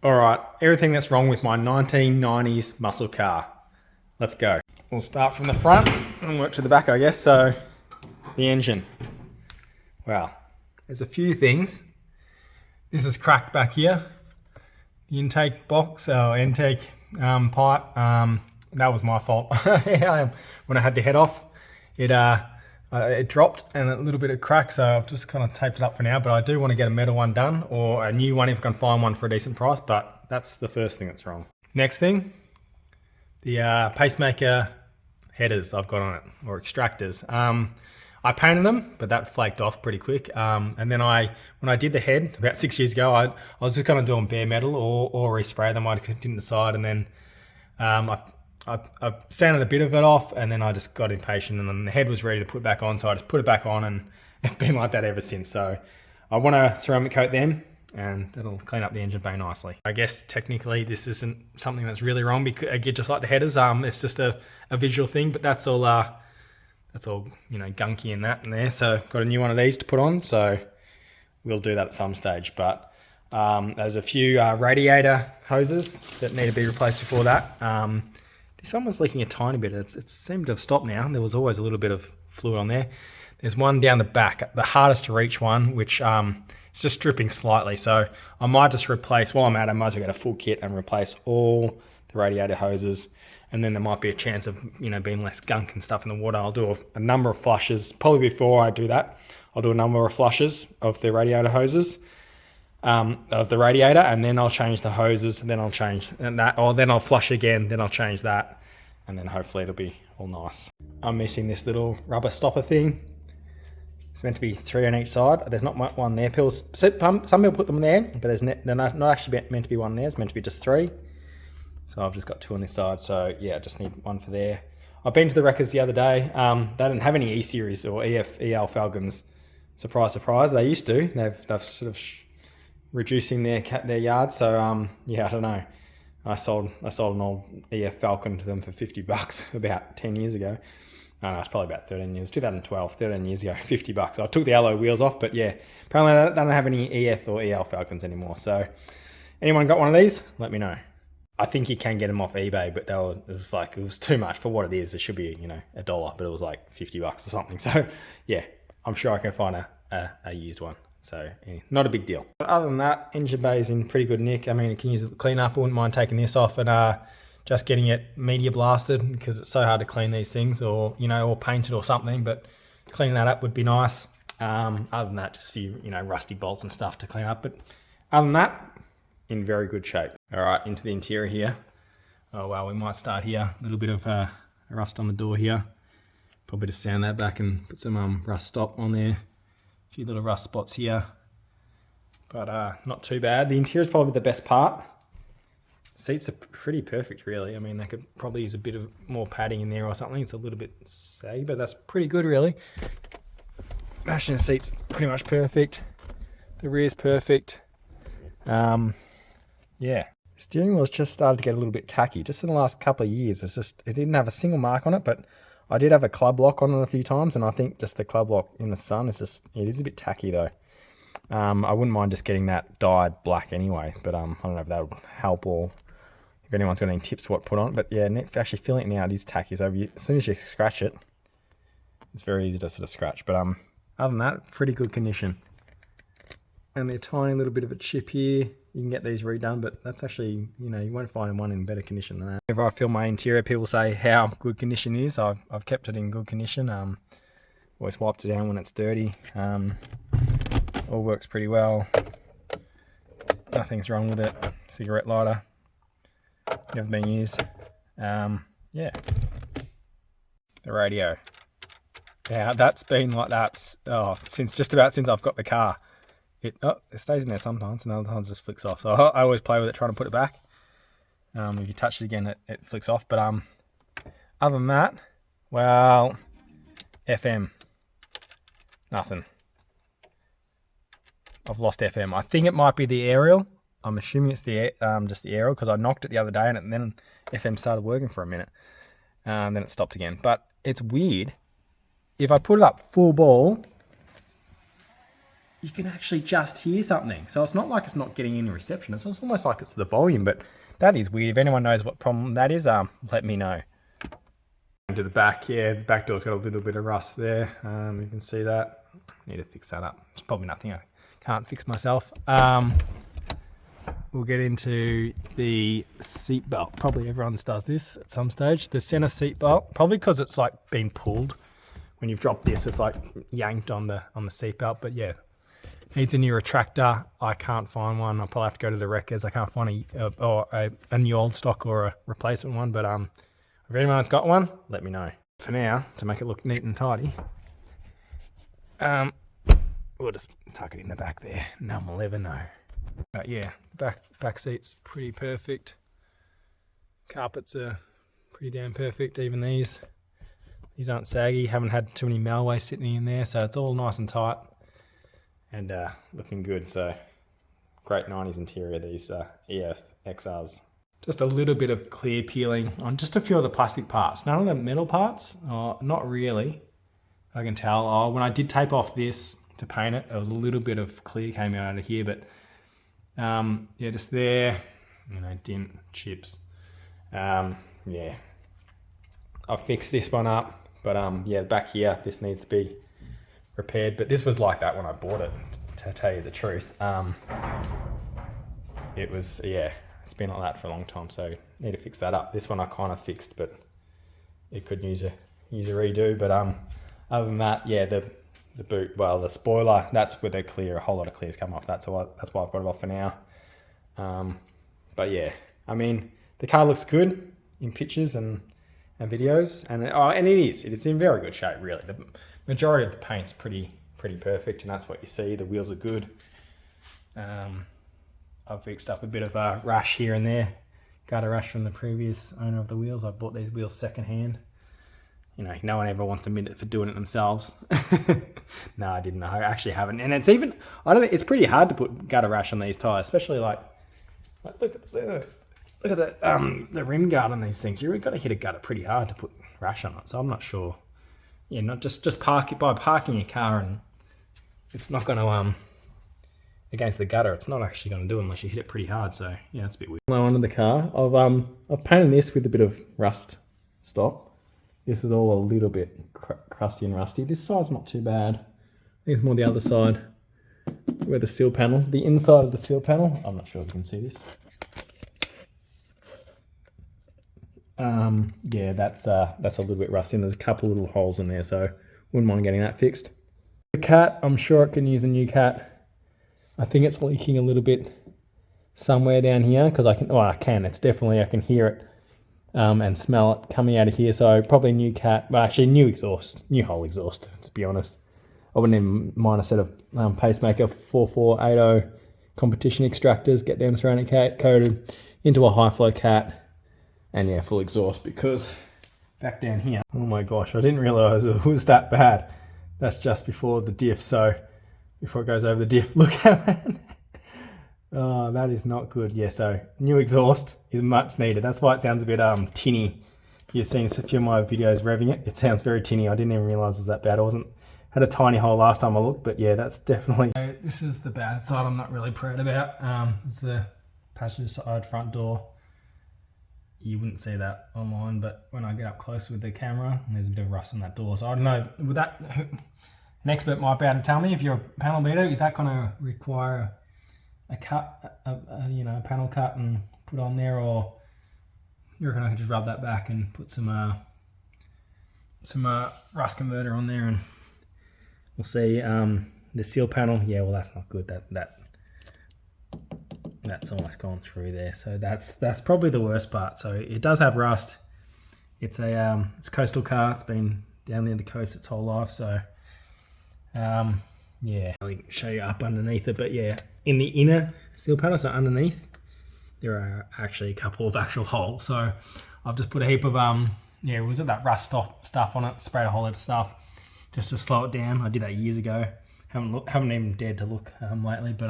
All right, everything that's wrong with my 1990s muscle car. Let's go. We'll start from the front and work to the back, I guess. So, the engine. Wow, there's a few things. This is cracked back here. The intake box, or intake pipe, that was my fault. When I had the head off, it dropped and a little bit of crack, so I've just kind of taped it up for now, but I do want to get a metal one done, or a new one if I can find one for a decent price, but that's the first thing that's wrong. Next thing, the pacemaker headers I've got on it, or extractors. I painted them, but that flaked off pretty quick. And then when I did the head about 6 years ago, I was just kind of doing bare metal or respray them. I didn't decide, and then I sanded a bit of it off, and then I just got impatient, and then the head was ready to put back on, so I just put it back on, and it's been like that ever since. So I want to ceramic coat them, and that'll clean up the engine bay nicely. I guess technically this isn't something that's really wrong, because again, just like the headers, it's just a visual thing, but that's all gunky in that and there. So got a new one of these to put on, so we'll do that at some stage. But there's a few radiator hoses that need to be replaced before that. This one was leaking a tiny bit. It seemed to have stopped now. There was always a little bit of fluid on there. There's one down the back, the hardest to reach one, which it's just dripping slightly. So I might just replace, while I'm at it, I might as well get a full kit and replace all the radiator hoses. And then there might be a chance of, being less gunk and stuff in the water. I'll do a number of flushes. Probably before I do that, I'll do a number of flushes of the radiator hoses, of the radiator, and then I'll change the hoses, and then I'll change that, or then I'll flush again, then I'll change that, and then hopefully it'll be all nice. I'm missing this little rubber stopper thing. It's meant to be 3 on each side. There's not one there. Some people put them there, but they're not actually meant to be one there. It's meant to be just 3. So I've just got 2 on this side. So yeah, I just need one for there. I've been to the wreckers the other day. They didn't have any E-Series or EF EL Falcons. Surprise, surprise. They used to. They've sort of reducing their yard. So yeah, I don't know. I sold an old EF Falcon to them for $50 about 10 years ago. No, it's probably about 13 years. 2012, 13 years ago, $50. So I took the alloy wheels off, but yeah, apparently they don't have any EF or EL Falcons anymore. So anyone got one of these? Let me know. I think you can get them off eBay, but it was too much for what it is. It should be, $1, but it was like $50 or something. So yeah, I'm sure I can find a used one. So not a big deal. But other than that, engine bay is in pretty good nick. I mean, it can use a clean up. I wouldn't mind taking this off and just getting it media blasted, because it's so hard to clean these things, or painted or something. But cleaning that up would be nice. Other than that, just a few rusty bolts and stuff to clean up. But other than that, in very good shape. All right, into the interior here. Oh wow, we might start here. A little bit of rust on the door here. Probably just sand that back and put some rust stop on there. A few little rust spots here, but not too bad. The interior is probably the best part. Seats are pretty perfect, really. I mean, they could probably use a bit of more padding in there or something. It's a little bit saggy, but that's pretty good, really. Passenger seat's pretty much perfect. The rear's perfect. Yeah. The steering wheel's just started to get a little bit tacky. Just in the last couple of years, it didn't have a single mark on it, but I did have a club lock on it a few times, and I think just the club lock in the sun it is a bit tacky though. I wouldn't mind just getting that dyed black anyway, but I don't know if that would help, or if anyone's got any tips what to put on. But yeah, actually feeling it now, it is tacky. So as soon as you scratch it, it's very easy to sort of scratch. But other than that, pretty good condition. And a tiny little bit of a chip here. You can get these redone, but that's actually, you won't find one in better condition than that. Whenever I film my interior, people say how good condition is. I've kept it in good condition. Always wiped it down when it's dirty. All works pretty well. Nothing's wrong with it. Cigarette lighter. Never been used. Yeah. The radio. Yeah, that's been like that since I've got the car. It stays in there sometimes, and other times it just flicks off. So I always play with it, trying to put it back. If you touch it again, it flicks off. But other than that, well, FM, nothing. I've lost FM. I think it might be the aerial. I'm assuming it's just the aerial, because I knocked it the other day, and then FM started working for a minute, and then it stopped again. But it's weird. If I put it up full ball, you can actually just hear something. So it's not like it's not getting any reception. It's almost like it's the volume, but that is weird. If anyone knows what problem that is, let me know. To the back, yeah, the back door's got a little bit of rust there. You can see that. Need to fix that up. It's probably nothing I can't fix myself. We'll get into the seat belt. Probably everyone does this at some stage. The center seat belt, probably because it's like been pulled. When you've dropped this, it's like yanked on the seat belt. But yeah, needs a new retractor. I can't find one. I'll probably have to go to the wreckers. I can't find a new old stock or a replacement one. But if anyone's got one, let me know. For now, to make it look neat and tidy, we'll just tuck it in the back there. No one will ever know. But yeah, the back seat's pretty perfect. Carpets are pretty damn perfect. Even these aren't saggy. Haven't had too many malware sitting in there, so it's all nice and tight and looking good. So great 90s interior, these EF XRs. Just a little bit of clear peeling on just a few of the plastic parts. None of the metal parts, not really. I can tell. When I did tape off this to paint it, there was a little bit of clear came out of here, but yeah, just there, dint, chips. Yeah, I'll fix this one up, but yeah, back here, this needs to be repaired. But this was like that when I bought it, to tell you the truth. It was, yeah, it's been like that for a long time, so need to fix that up. This one I kind of fixed, but it could use a redo. But other than that, yeah, the boot, well, the spoiler, that's where the clear, a whole lot of clears come off. That's why I've got it off for now. But yeah, I mean, the car looks good in pictures and videos, and it's in very good shape, really. The majority of the paint's pretty perfect, and that's what you see. The wheels are good. I've fixed up a bit of a rash here and there. Got a rash from the previous owner of the wheels. I bought these wheels secondhand. No one ever wants to admit it for doing it themselves. No, I didn't know. I actually haven't. And it's even, I don't think, it's pretty hard to put gutter rash on these tyres, especially like look at the rim guard on these things. You've got to hit a gutter pretty hard to put rash on it. So I'm not sure. Yeah, not just park it by parking your car, and it's not going to against the gutter. It's not actually going to do it unless you hit it pretty hard. So yeah, it's a bit weird. Now onto the car. I've painted this with a bit of rust stop. This is all a little bit crusty and rusty. This side's not too bad. I think it's more the other side where the seal panel, the inside of the seal panel. I'm not sure if you can see this. Yeah, that's a little bit rusty, and there's a couple little holes in there, so wouldn't mind getting that fixed. The cat, I'm sure it can use a new cat. I think it's leaking a little bit somewhere down here, because I can. It's definitely, I can hear it. And smell it coming out of here. So probably new cat, well actually new exhaust, new whole exhaust, to be honest. I wouldn't even mind a set of pacemaker 4480 competition extractors, get them ceramic coated into a high flow cat, and yeah, full exhaust, because back down here, oh my gosh, I didn't realize it was that bad. That's just before the diff, so before it goes over the diff, look at that. Oh, that is not good. Yeah, so new exhaust is much needed. That's why it sounds a bit tinny. You've seen a few of my videos revving it. It sounds very tinny. I didn't even realize it was that bad. Had a tiny hole last time I looked, but yeah, that's definitely. So this is the bad side I'm not really proud about. It's the passenger side front door. You wouldn't see that online, but when I get up close with the camera, there's a bit of rust on that door. So I don't know, would that, an expert might be able to tell me, if you're a panel beater, is that going to require a cut, a panel cut and put on there, or you reckon I could just rub that back and put some rust converter on there, and we'll see. The seal panel, yeah, well that's not good. That's almost gone through there, so that's probably the worst part. So it does have rust. It's a it's a coastal car. It's been down near the coast its whole life, so yeah, I'll show you up underneath it, but yeah, in the inner seal panel, so underneath, there are actually a couple of actual holes. So I've just put a heap of was it that rust stuff on it, sprayed a whole lot of stuff just to slow it down. I did that years ago. Haven't even dared to look lately, but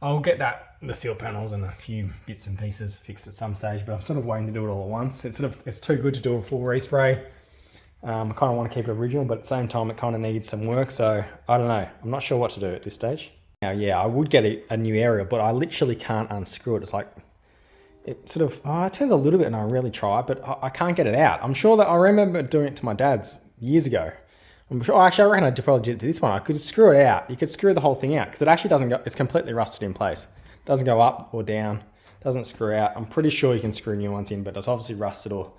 I'll get the seal panels and a few bits and pieces fixed at some stage, but I'm sort of waiting to do it all at once. It's too good to do a full respray. I kind of want to keep it original, but at the same time it kind of needs some work, so I don't know. I'm not sure what to do at this stage. Now, yeah, I would get a new aerial, but I literally can't unscrew it. It's like, it sort of, it turns a little bit and I really try, but I can't get it out. I'm sure that I remember doing it to my dad's years ago. I'm sure, actually, I reckon I probably did it to this one. I could screw it out. You could screw the whole thing out because it actually doesn't go, it's completely rusted in place. It doesn't go up or down, doesn't screw out. I'm pretty sure you can screw new ones in, but it's obviously rusted, or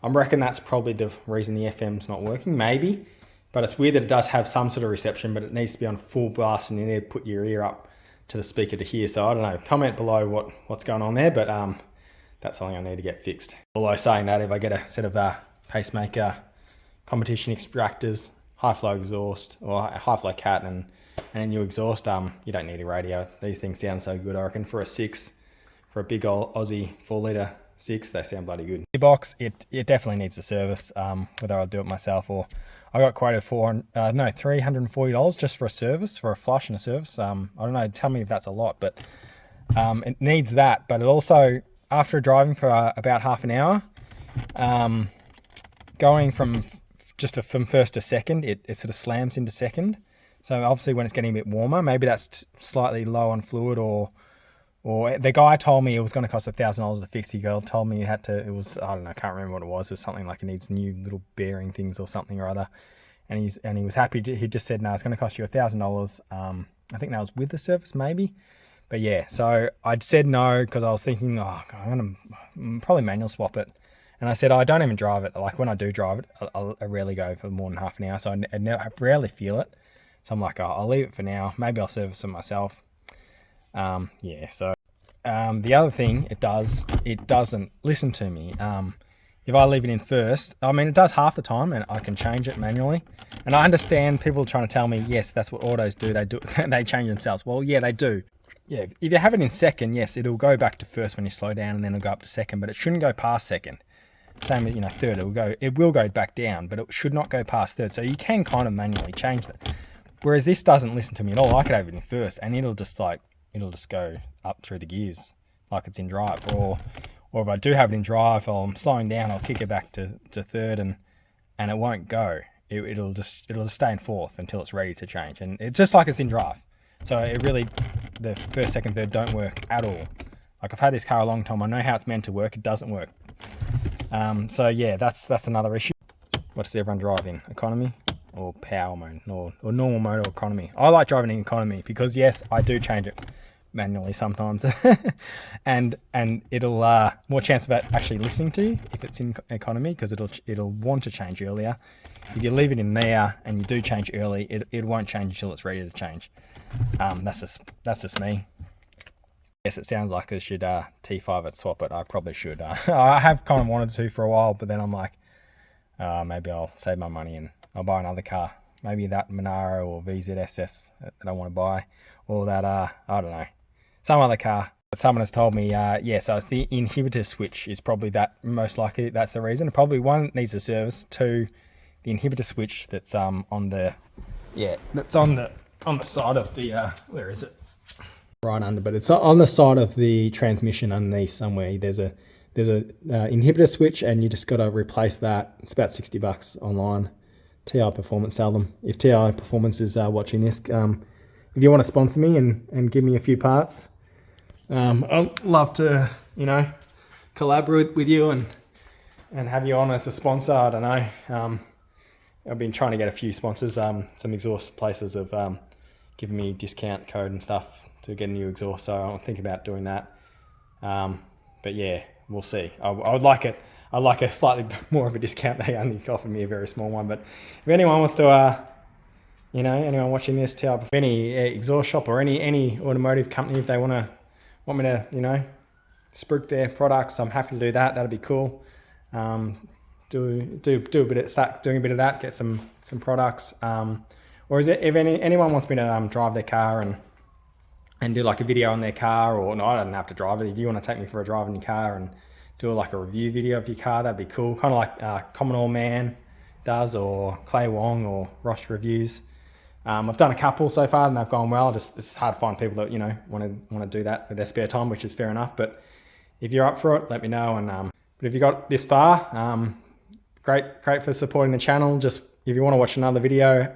I reckon that's probably the reason the FM's not working, maybe. But it's weird that it does have some sort of reception, but it needs to be on full blast and you need to put your ear up to the speaker to hear. So I don't know, comment below what's going on there, but that's something I need to get fixed. Although saying that, if I get a set of pacemaker, competition extractors, high flow exhaust, or high flow cat and a new exhaust, you don't need a radio. These things sound so good, I reckon, for a big old Aussie 4-litre 6, they sound bloody good. The box, it definitely needs a service, whether I'll do it myself or I got quoted for $340 just for a service, for a flush and a service. I don't know, tell me if that's a lot, but it needs that. But it also, after driving for about half an hour, going from first to second, it sort of slams into second. So obviously when it's getting a bit warmer, maybe that's slightly low on fluid, or the guy told me it was going to cost $1,000 to fix. The girl told me it was, I don't know, I can't remember what it was. It was something like it needs new little bearing things or something or other. And he was happy. He just said, no, it's going to cost you $1,000. I think that was with the service maybe. But yeah, so I'd said no because I was thinking, I'm going to probably manual swap it. And I said, I don't even drive it. Like when I do drive it, I rarely go for more than half an hour. So I rarely feel it. So I'm like, I'll leave it for now. Maybe I'll service it myself. Yeah, so the other thing it doesn't listen to me. If I leave it in first, I mean, it does half the time and I can change it manually. And I understand people trying to tell me, yes, that's what autos do. They change themselves. Well, yeah, they do. Yeah, if you have it in second, yes, it'll go back to first when you slow down and then it'll go up to second, but it shouldn't go past second. Same with, third, it will go back down, but it should not go past third. So you can kind of manually change that. Whereas this doesn't listen to me at all. I could have it in first and it'll just go up through the gears like it's in drive. Or if I do have it in drive, I'm slowing down, I'll kick it back to third and it won't go. It'll just stay in fourth until it's ready to change. And it's just like it's in drive. So it really, the first, second, third don't work at all. Like I've had this car a long time. I know how it's meant to work. It doesn't work. So yeah, that's another issue. What does everyone drive in? Economy or power mode or normal mode or economy? I like driving in economy because yes, I do change it manually sometimes. and it'll more chance of it actually listening to you if it's in economy, because it'll want to change earlier. If you leave it in there and you do change early, it won't change until it's ready to change. That's just me. Yes, it sounds like I should T5 it, swap it. I probably should. I have kind of wanted to for a while, but then I'm like, maybe I'll save my money and I'll buy another car. Maybe that Monaro or VZSS that I want to buy, or that I don't know, some other car. But someone has told me, so it's the inhibitor switch is probably that, most likely that's the reason. Probably one, needs a service. Two, the inhibitor switch that's on the side of the where is it? Right under, but it's on the side of the transmission underneath somewhere. There's a inhibitor switch, and you just got to replace that. It's about $60 online. TI Performance sell them. If TI Performance is watching this, if you want to sponsor me and give me a few parts, I'd love to collaborate with you and have you on as a sponsor. I don't know. I've been trying to get a few sponsors. Some exhaust places have given me discount code and stuff to get a new exhaust, so I'm thinking about doing that. But yeah, we'll see. I would like it. I'd like a slightly more of a discount. They only offered me a very small one. But if anyone wants to, anyone watching this, tell any exhaust shop or any automotive company, if they want me to, spruik their products, I'm happy to do that. That'd be cool. Start doing a bit of that. Get some products. Or is it if anyone wants me to drive their car and do like a video on their car, or no, I don't have to drive it. If you want to take me for a drive in your car and do like a review video of your car, that'd be cool. Kind of like Commodore Man does, or Clay Wong or Ross Reviews. I've done a couple so far and they've gone well. It's hard to find people that want to do that with their spare time, which is fair enough. But if you're up for it, let me know. And but if you got this far, great for supporting the channel. Just if you want to watch another video,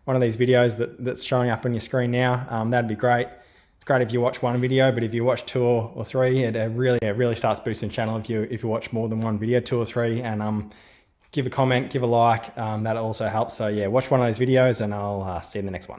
one of these videos that's showing up on your screen now, that'd be great. It's great if you watch one video, but if you watch two or three, it really starts boosting the channel if you watch more than one video, 2 or 3, and give a comment, give a like, that also helps. So yeah, watch one of those videos and I'll see you in the next one.